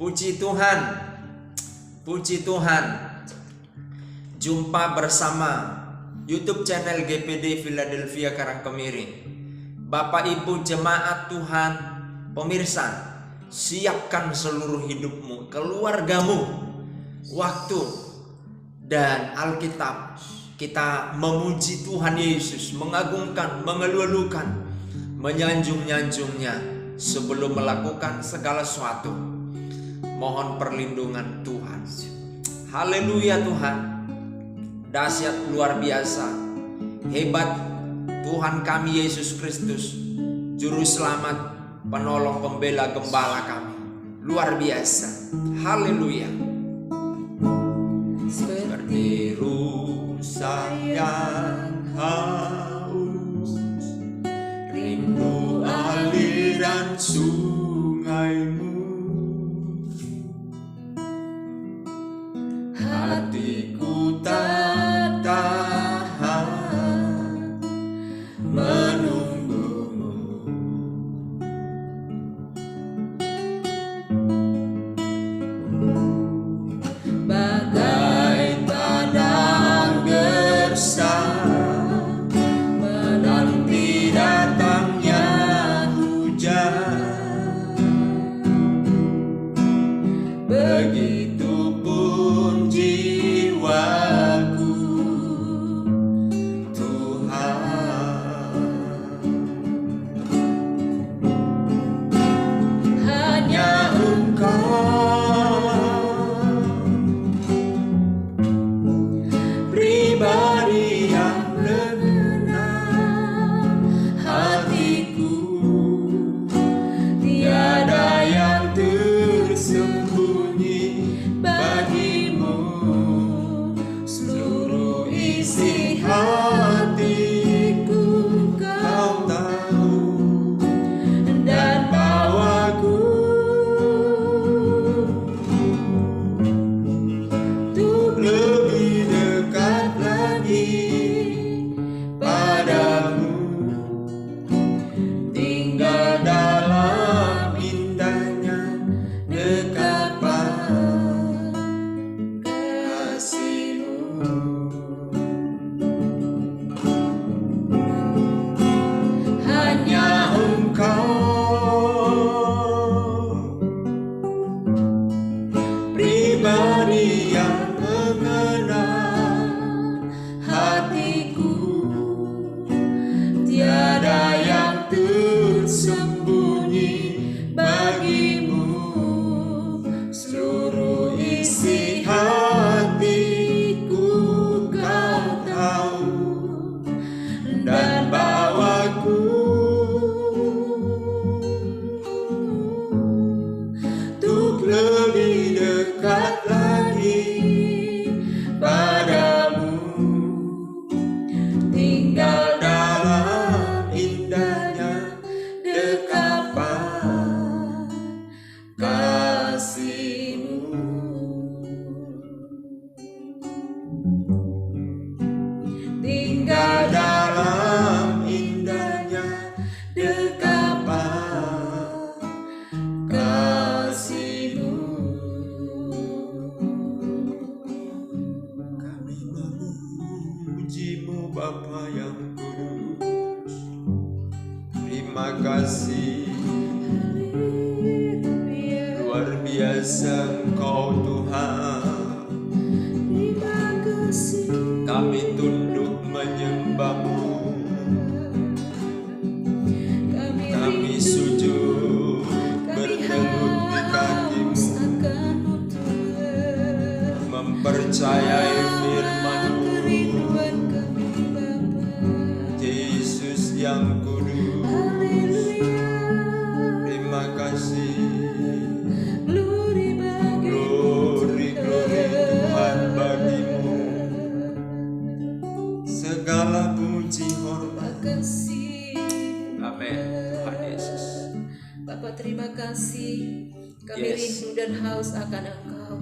Puji Tuhan. Puji Tuhan. Jumpa bersama YouTube channel GPD Philadelphia Karangkemiring. Bapak Ibu jemaat Tuhan, pemirsa, siapkan seluruh hidupmu, keluargamu, waktu dan Alkitab. Kita memuji Tuhan Yesus, mengagungkan, mengeluh-elukan, menyanjung-nyanjungnya sebelum melakukan segala sesuatu. Mohon perlindungan Tuhan. Haleluya Tuhan. Dahsyat luar biasa. Hebat Tuhan kami Yesus Kristus, Juru Selamat, Penolong, Pembela, Gembala kami. Luar biasa. Haleluya. Seperti rusa yang haus, rindu aliran sungaimu. Hatiku tak tahan menunggumu. Bagai padang gersang menanti datangnya hujan, begitupun jiwaku Tuhan. Hanya Engkau pribadi yang benar hatiku, tiada yang tersembunyi bagimu. Seluruh isi hatiku Kau tahu dan bawaku untuk lebih dekat lagi padamu, tinggal dalam indahnya dekapan kasih-Mu. Hanya Engkau pribadi yang mengenal hatiku, tiada yang tersembunyi bagimu. Seluruh isi hatiku Kau tahu dan bawaku untuk lebih dekat lagi padamu, tinggal dalam indahnya dekapan kasih-Mu. Tinggal dalam indahnya dekapan kasih-Mu. Kami memuji-Mu Bapa yang kudus. Terima kasih. Luar biasa Engkau Tuhan. Terima kasih. Kami tunduk menyembah-Mu. Kami sujud bertelut di kaki-Mu, akan-Mu Tuhan. mempercayai firman-Mu. Kerinduan kami Bapa. Yesus yang kudus. Haleluya. Terima kasih. Glory bagi Glory, glory Tuhan bagimu. Segala puji hormat. kasih. Amin. Tuhan Yesus. Bapa terima kasih. Kami Yes. rindu dan haus akan Engkau.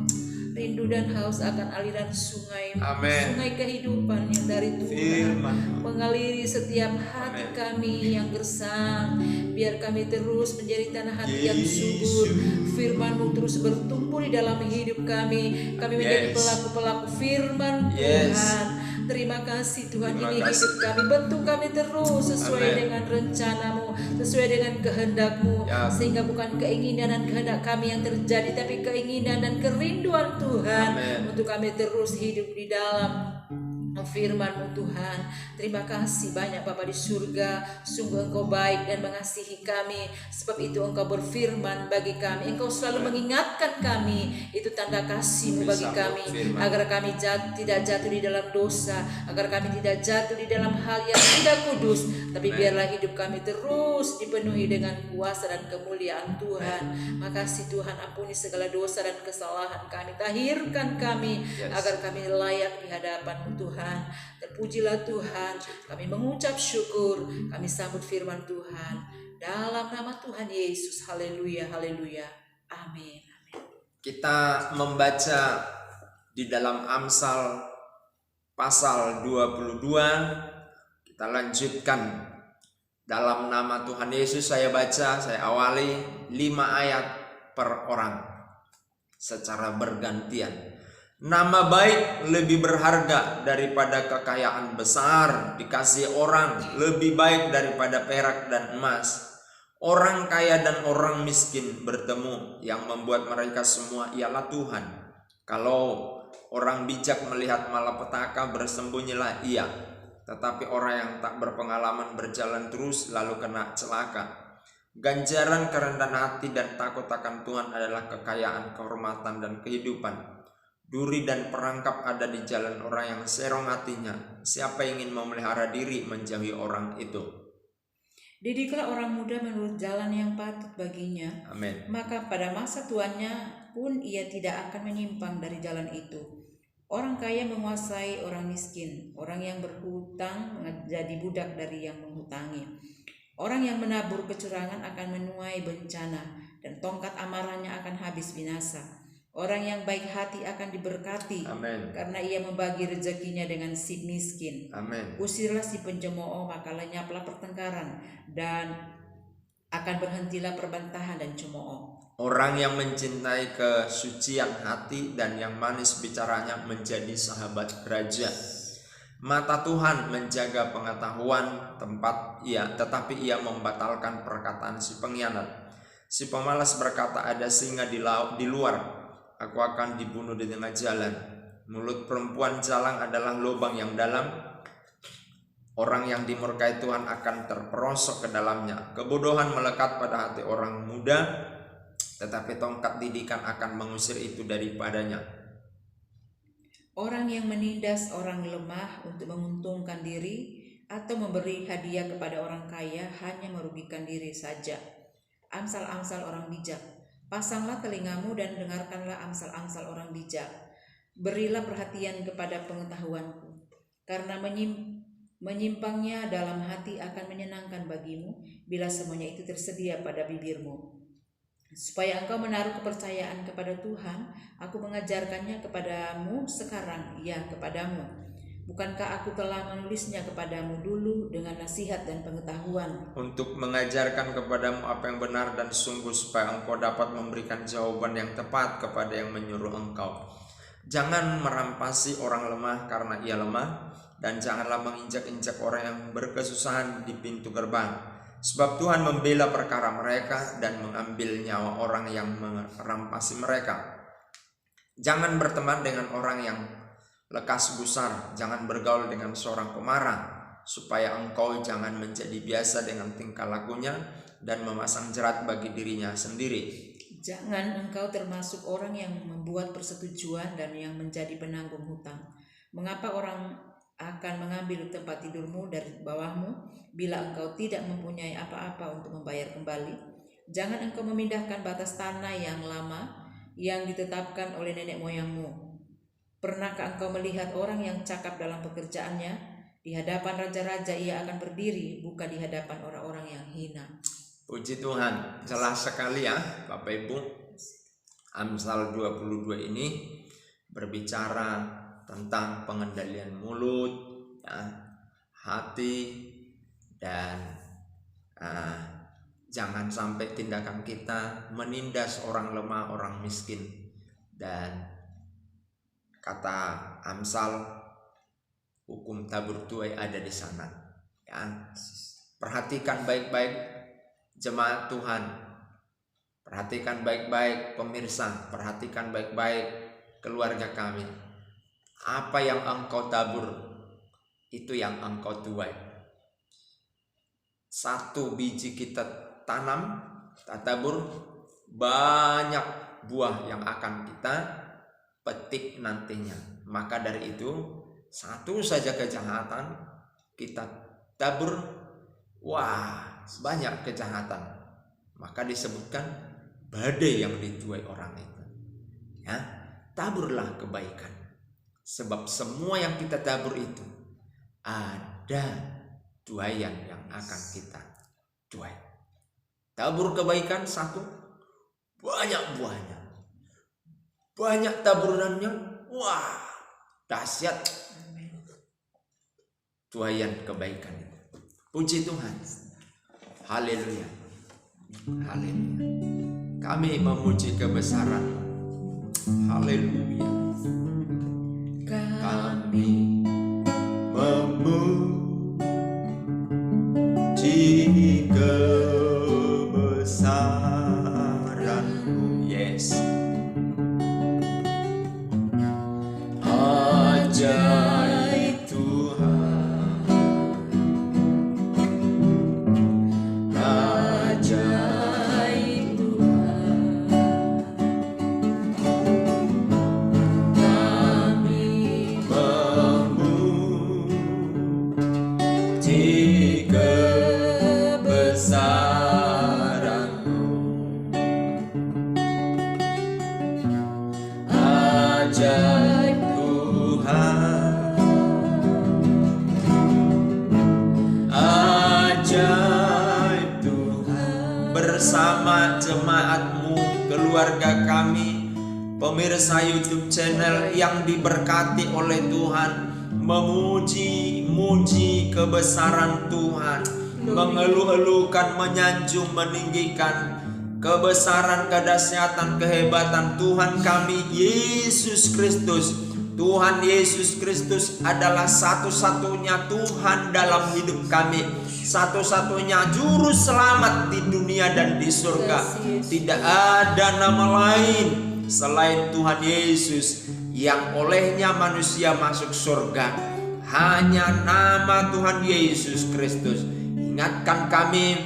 rindu dan haus akan aliran sungai, Amen. sungai kehidupan yang dari Tuhan Firman. mengaliri setiap hati Amen. kami yang gersang. Biar kami terus menjadi tanah hati yang subur. Yesus. Firman-Mu terus bertumbuh di dalam hidup kami. Kami menjadi Yes. pelaku-pelaku firman Yes. Tuhan. Terima kasih Tuhan, Terima ini kasih. hidup kami. Bentuk kami terus sesuai Amen. dengan rencana-Mu, sesuai dengan kehendak-Mu. Ya. Sehingga bukan keinginan dan kehendak kami yang terjadi, tapi keinginan dan kerinduan Tuhan Amen. untuk kami terus hidup di dalam firman-Mu Tuhan. Terima kasih banyak Bapa di surga. Sungguh Engkau baik dan mengasihi kami. Sebab itu Engkau berfirman bagi kami. Engkau selalu mengingatkan kami. Itu tanda kasih-Mu bagi Bersama kami. firman. Agar kami tidak jatuh di dalam dosa. Agar kami tidak jatuh di dalam hal yang tidak kudus. Tapi Amen. biarlah hidup kami terus dipenuhi dengan kuasa dan kemuliaan Tuhan. Makasih Tuhan, ampuni segala dosa dan kesalahan kami. Tahirkan kami Yes. agar kami layak di hadapan-Mu Tuhan. Terpujilah Tuhan, kami mengucap syukur, kami sambut firman Tuhan dalam nama Tuhan Yesus. Haleluya, haleluya, amin. Kita membaca di dalam Amsal pasal 22. Kita lanjutkan dalam nama Tuhan Yesus. Saya baca, saya awali 5 ayat per orang secara bergantian. Nama baik lebih berharga daripada kekayaan besar. Dikasih orang lebih baik daripada perak dan emas. Orang kaya dan orang miskin bertemu, yang membuat mereka semua ialah Tuhan. Kalau orang bijak melihat malapetaka, bersembunyilah ia. Tetapi orang yang tak berpengalaman berjalan terus lalu kena celaka. Ganjaran kerendahan hati dan takut akan Tuhan adalah kekayaan, kehormatan, dan kehidupan. Duri dan perangkap ada di jalan orang yang serong hatinya. Siapa ingin memelihara diri menjauhi orang itu. Didiklah orang muda menurut jalan yang patut baginya, Amin. maka pada masa tuannya pun ia tidak akan menyimpang dari jalan itu. Orang kaya menguasai orang miskin, orang yang berhutang menjadi budak dari yang menghutangi. Orang yang menabur kecurangan akan menuai bencana, dan tongkat amarahnya akan habis binasa. Orang yang baik hati akan diberkati, Amin. karena ia membagi rezekinya dengan si miskin. Amin. Usirlah si pencemooh, maka lenyaplah pertengkaran, dan akan berhentilah perbantahan dan cemooh. Orang yang mencintai kesucian hati dan yang manis bicaranya menjadi sahabat raja. Mata Tuhan menjaga pengetahuan tetapi ia membatalkan perkataan si pengkhianat. Si pemalas berkata, ada singa di luar, aku akan dibunuh di tengah jalan. Mulut perempuan jalang adalah lubang yang dalam. Orang yang dimurkai Tuhan akan terperosok ke dalamnya. Kebodohan melekat pada hati orang muda, tetapi tongkat didikan akan mengusir itu daripadanya. Orang yang menindas orang lemah untuk menguntungkan diri atau memberi hadiah kepada orang kaya hanya merugikan diri saja. Amsal-amsal orang bijak. Pasanglah telingamu dan dengarkanlah amsal-amsal orang bijak. Berilah perhatian kepada pengetahuanku, karena menyimpangnya dalam hati akan menyenangkan bagimu bila semuanya itu tersedia pada bibirmu. Supaya engkau menaruh kepercayaan kepada Tuhan, aku mengajarkannya kepadamu sekarang, ya kepadamu. Bukankah aku telah menulisnya kepadamu dulu dengan nasihat dan pengetahuan? Untuk mengajarkan kepadamu apa yang benar dan sungguh, supaya engkau dapat memberikan jawaban yang tepat kepada yang menyuruh engkau. Jangan merampasi orang lemah karena ia lemah, dan janganlah menginjak-injak orang yang berkesusahan di pintu gerbang. Sebab Tuhan membela perkara mereka dan mengambil nyawa orang yang merampasi mereka. Jangan berteman dengan orang yang lekas gusar, jangan bergaul dengan seorang pemarah, supaya engkau jangan menjadi biasa dengan tingkah lakunya dan memasang jerat bagi dirinya sendiri. Jangan engkau termasuk orang yang membuat persetujuan dan yang menjadi penanggung hutang. Mengapa orang akan mengambil tempat tidurmu dari bawahmu bila engkau tidak mempunyai apa-apa untuk membayar kembali? Jangan engkau memindahkan batas tanah yang lama yang ditetapkan oleh nenek moyangmu. Pernahkah engkau melihat orang yang cakap dalam pekerjaannya? Di hadapan raja-raja ia akan berdiri, bukan di hadapan orang-orang yang hina. Puji Tuhan, jelas sekali ya Bapak Ibu. Amsal 22 ini berbicara tentang pengendalian mulut, ya, hati, dan jangan sampai tindakan kita menindas orang lemah, orang miskin. Dan kata Amsal, hukum tabur tuai ada di sana. Ya, perhatikan baik-baik jemaat Tuhan, perhatikan baik-baik pemirsa, perhatikan baik-baik keluarga kami. Apa yang engkau tabur, itu yang engkau tuai. Satu biji kita tanam, kita tabur, banyak buah yang akan kita petik nantinya. Maka dari itu, satu saja kejahatan kita tabur, wah, banyak kejahatan. Maka disebutkan badai yang dituai orang itu. Ya, taburlah kebaikan. Sebab semua yang kita tabur itu ada tuaian yang akan kita tuai. Tabur kebaikan satu, banyak buahnya, banyak taburannya, wah, dahsyat tuaian kebaikan. Puji Tuhan, haleluya, haleluya. Kami memuji kebesaran, haleluya. Kami memuji kebesaran-Mu, yes. Ajaib Tuhan, ajaib Tuhan. Kami memuji kebesaran-Mu, ajaib Tuhan, ajaib Tuhan. Bersama jemaat-Mu, keluarga kami, pemirsa YouTube channel yang diberkati oleh Tuhan, memuji kebesaran Tuhan, mengeluh-elukan, menyanjung, meninggikan kebesaran, kedahsyatan, kehebatan Tuhan kami Yesus Kristus. Tuhan Yesus Kristus adalah satu-satunya Tuhan dalam hidup kami, satu-satunya juru selamat di dunia dan di surga. Tidak ada nama lain selain Tuhan Yesus yang olehnya manusia masuk surga. Hanya nama Tuhan Yesus Kristus. Ingatkan kami,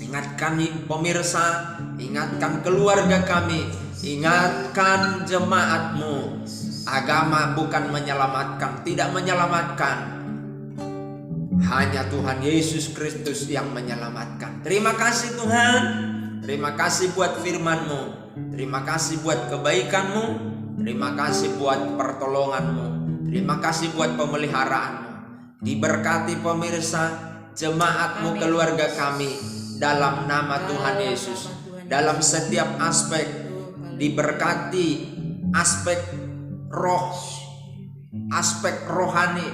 ingatkan pemirsa, ingatkan keluarga kami, ingatkan jemaat-Mu. Agama bukan menyelamatkan, tidak menyelamatkan. Hanya Tuhan Yesus Kristus yang menyelamatkan. Terima kasih Tuhan. Terima kasih buat firman-Mu. Terima kasih buat kebaikan-Mu. Terima kasih buat pertolongan-Mu. Terima kasih buat pemeliharaan-Mu. Diberkati pemirsa, jemaat-Mu, keluarga kami, dalam nama Tuhan Yesus. Dalam setiap aspek diberkati, aspek roh, aspek rohani,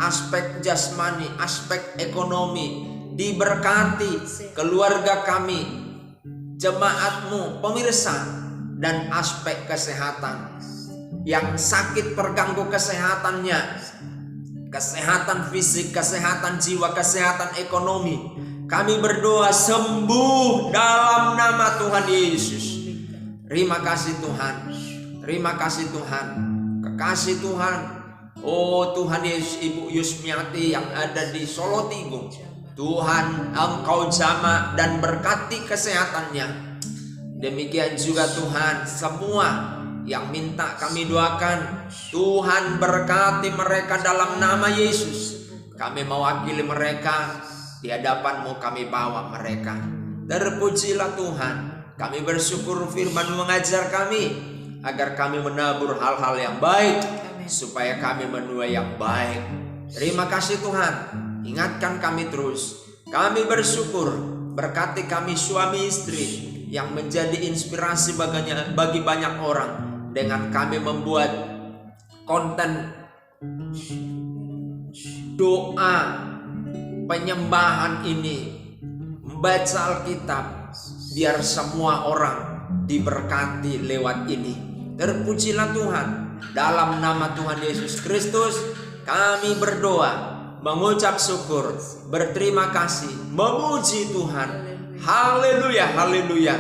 aspek jasmani, aspek ekonomi. Diberkati keluarga kami, jemaat-Mu, pemirsa, dan aspek kesehatan. Yang sakit terganggu kesehatannya, kesehatan fisik, kesehatan jiwa, kesehatan ekonomi, kami berdoa sembuh dalam nama Tuhan Yesus. Terima kasih Tuhan. Terima kasih Tuhan. Kekasih Tuhan, oh Tuhan Yesus, Ibu Yusmiati yang ada di Solo Tigung, Tuhan Engkau jamah dan berkati kesehatannya. Demikian juga Tuhan, semua yang minta kami doakan, Tuhan berkati mereka dalam nama Yesus. Kami mewakili mereka, di hadapan-Mu kami bawa mereka. Terpujilah Tuhan. Kami bersyukur firman mengajar kami agar kami menabur hal-hal yang baik, supaya kami menuai yang baik. Terima kasih Tuhan. Ingatkan kami terus. Kami bersyukur, berkati kami suami istri yang menjadi inspirasi bagi banyak orang. dengan kami membuat konten doa penyembahan ini, membaca Alkitab, biar semua orang diberkati lewat ini. Terpujilah Tuhan. Dalam nama Tuhan Yesus Kristus kami berdoa, mengucap syukur, berterima kasih, memuji Tuhan. Haleluya, haleluya.